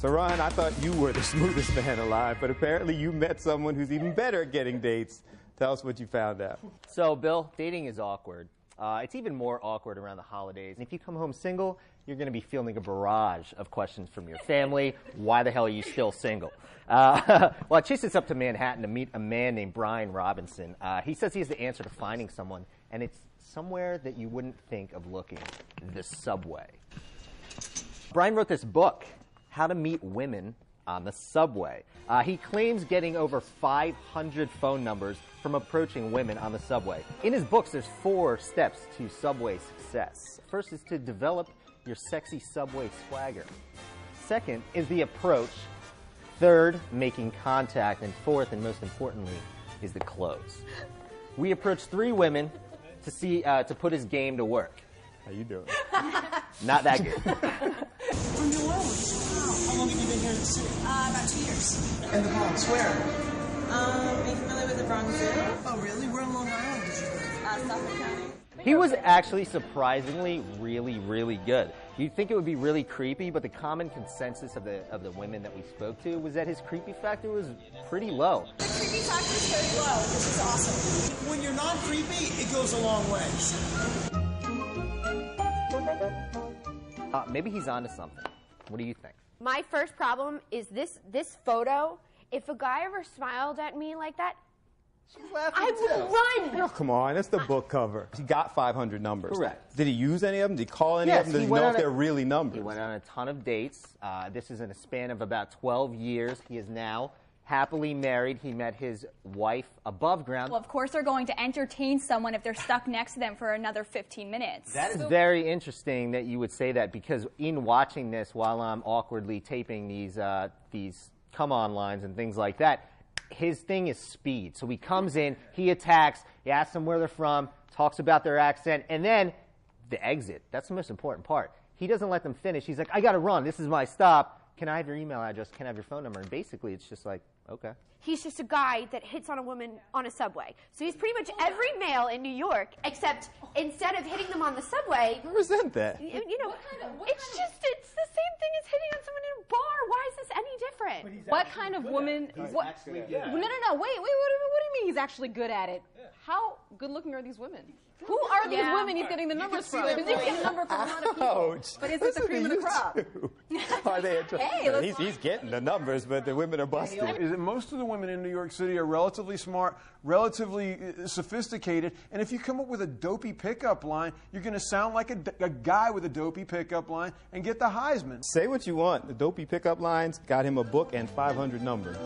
So, Ron, I thought you were the smoothest man alive, but apparently you met someone who's even better at getting dates. Tell us what you found out. So, Bill, dating is awkward. It's even more awkward around the holidays. And if you come home single, you're going to be fielding a barrage of questions from your family. Why the hell are you still single? Well, I chased this up to Manhattan to meet a man named Brian Robinson. He says he has the answer to finding someone, and it's somewhere that you wouldn't think of looking: the subway. Brian wrote this book, How to Meet Women on the Subway. He claims getting over 500 phone numbers from approaching women on the subway. In his books, there's 4 steps to subway success. First is to develop your sexy subway swagger. Second is the approach. Third, making contact. And fourth, and most importantly, is the close. We approached 3 women to put his game to work. How you doing? Not that good. From New Orleans. How long have you been here in the city? About 2 years. In the Bronx, where? Are you familiar with the Bronx Zoo? Oh, really? Where on Long Island did you live? Suffolk County. He was actually surprisingly really, really good. You'd think it would be really creepy, but the common consensus of the women that we spoke to was that his creepy factor was pretty low. The creepy factor is very low, which is awesome. When you're not creepy, it goes a long way. Maybe he's onto something. What do you think? My first problem is this photo. If a guy ever smiled at me like that, I would run. Oh, come on, that's the book cover. He got 500 numbers. Correct. Did he use any of them? Did he call any of them? Does he know if they're really numbers? He went on a ton of dates. This is in a span of about 12 years. He is now happily married. He met his wife above ground. Well, of course they're going to entertain someone if they're stuck next to them for another 15 minutes. That is very interesting that you would say that, because in watching this while I'm awkwardly taping these come-on lines and things like that, his thing is speed. So he comes in, he attacks, he asks them where they're from, talks about their accent, and then the exit. That's the most important part. He doesn't let them finish. He's like, I got to run. This is my stop. Can I have your email address? Can I have your phone number? And basically, it's just like, okay. He's just a guy that hits on a woman on a subway. So he's pretty much every male in New York, except instead of hitting them on the subway, I resent that. you know, it's the same thing as hitting on someone in a bar. Why is this any different? What kind of woman? No. Wait. What do you mean he's actually good at it? How good looking are these women? Who are these women he's getting the numbers from? Because you get a number from a lot of people. But is it the cream of the crop? Are they he's getting the numbers, but the women are busted. Is that most of the women in New York City are relatively smart, relatively sophisticated, and if you come up with a dopey pickup line, you're going to sound like a guy with a dopey pickup line and get the Heisman. Say what you want. The dopey pickup lines got him a book and 500 numbers.